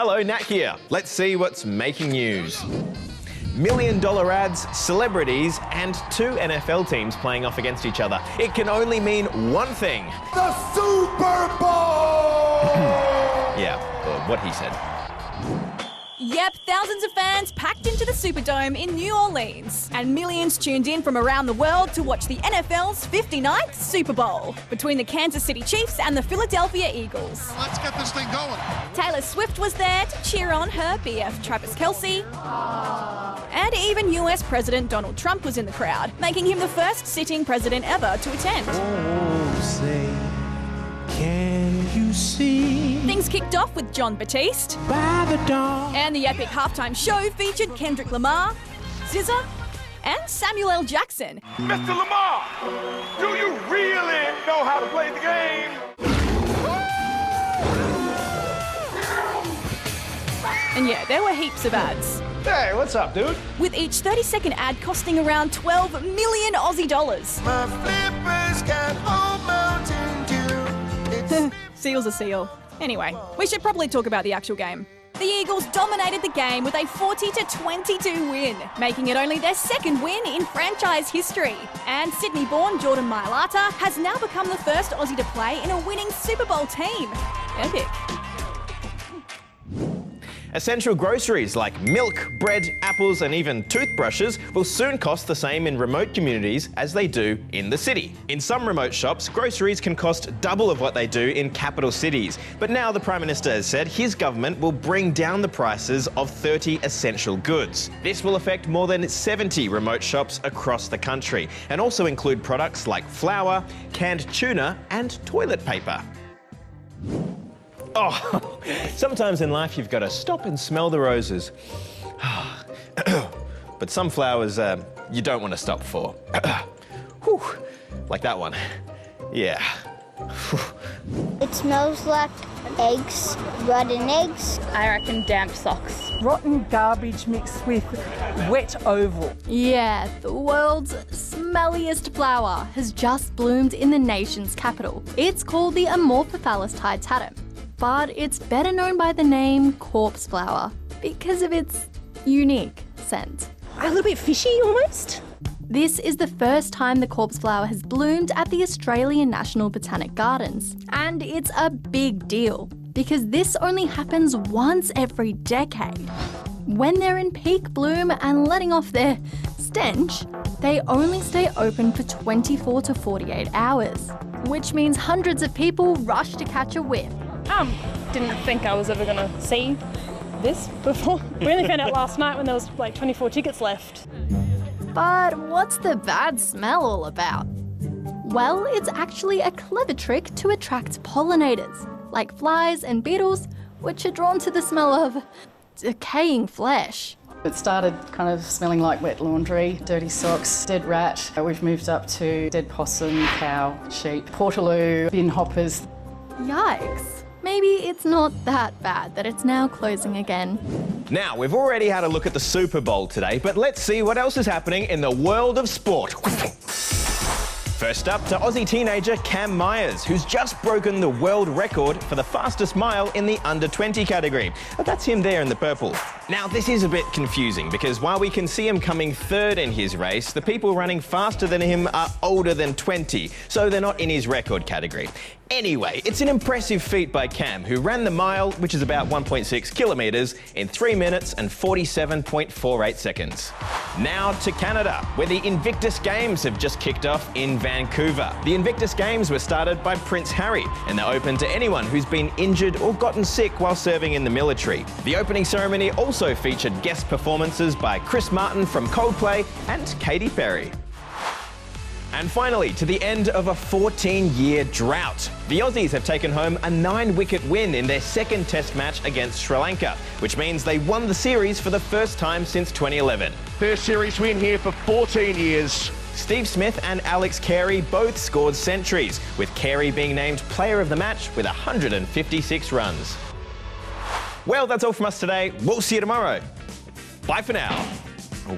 Hello, Nat here. Let's see what's making news. $1 million ads, celebrities, and 2 NFL teams playing off against each other. It can only mean one thing. The Super Bowl! Yeah, what he said. Yep, thousands of fans packed into the Superdome in New Orleans. And millions tuned in from around the world to watch the NFL's 59th Super Bowl between the Kansas City Chiefs and the Philadelphia Eagles. Let's get this thing going. Taylor Swift was there to cheer on her BF Travis Kelce. And even US President Donald Trump was in the crowd, making him the first sitting president ever to attend. Oh, say, can you see? Things kicked off with Jon Batiste. By the dawn. And the epic halftime show featured Kendrick Lamar, SZA, and Samuel L. Jackson. Mr. Lamar, do you really know how to play the game? And yeah, there were heaps of ads, Hey, what's up, dude? with each 30-second ad costing around 12 million Aussie dollars. My flippers got all Mountain Dew. Seal's a seal. Anyway, we should probably talk about the actual game. The Eagles dominated the game with a 40-22 win, making it only their second win in franchise history. And Sydney-born Jordan Mailata has now become the first Aussie to play in a winning Super Bowl team. Epic. Essential groceries like milk, bread, apples, and even toothbrushes will soon cost the same in remote communities as they do in the city. In some remote shops, groceries can cost double of what they do in capital cities. But now the Prime Minister has said his government will bring down the prices of 30 essential goods. This will affect more than 70 remote shops across the country and also include products like flour, canned tuna, and toilet paper. Oh, sometimes in life you've got to stop and smell the roses. But some flowers you don't want to stop for. Whew, like that one. Yeah. It smells like eggs, rotten eggs. I reckon damp socks. Rotten garbage mixed with wet oval. Yeah, the world's smelliest flower has just bloomed in the nation's capital. It's called the Amorphophallus tiditatum, but it's better known by the name corpse flower because of its unique scent. A little bit fishy almost. This is the first time the corpse flower has bloomed at the Australian National Botanic Gardens. And it's a big deal because this only happens once every decade. When they're in peak bloom and letting off their stench, they only stay open for 24 to 48 hours, which means hundreds of people rush to catch a whiff. Didn't think I was ever going to see this before. We only found out last night when there was like 24 tickets left. But what's the bad smell all about? Well, it's actually a clever trick to attract pollinators, like flies and beetles, which are drawn to the smell of decaying flesh. It started kind of smelling like wet laundry, dirty socks, dead rat. We've moved up to dead possum, cow, sheep, portaloo, bin hoppers. Yikes. Maybe it's not that bad that it's now closing again. Now, we've already had a look at the Super Bowl today, but let's see what else is happening in the world of sport. First up to Aussie teenager Cam Myers, who's just broken the world record for the fastest mile in the under-20 category. But that's him there in the purple. Now, this is a bit confusing because while we can see him coming third in his race, the people running faster than him are older than 20, so they're not in his record category. Anyway, it's an impressive feat by Cam, who ran the mile, which is about 1.6 kilometres, in 3 minutes and 47.48 seconds. Now to Canada, where the Invictus Games have just kicked off in Vancouver. The Invictus Games were started by Prince Harry, and they're open to anyone who's been injured or gotten sick while serving in the military. The opening ceremony also featured guest performances by Chris Martin from Coldplay and Katy Perry. And finally, to the end of a 14-year drought. The Aussies have taken home a 9-wicket win in their second Test match against Sri Lanka, which means they won the series for the first time since 2011. First series win here for 14 years. Steve Smith and Alex Carey both scored centuries, with Carey being named Player of the Match with 156 runs. Well, that's all from us today. We'll see you tomorrow. Bye for now. Oh.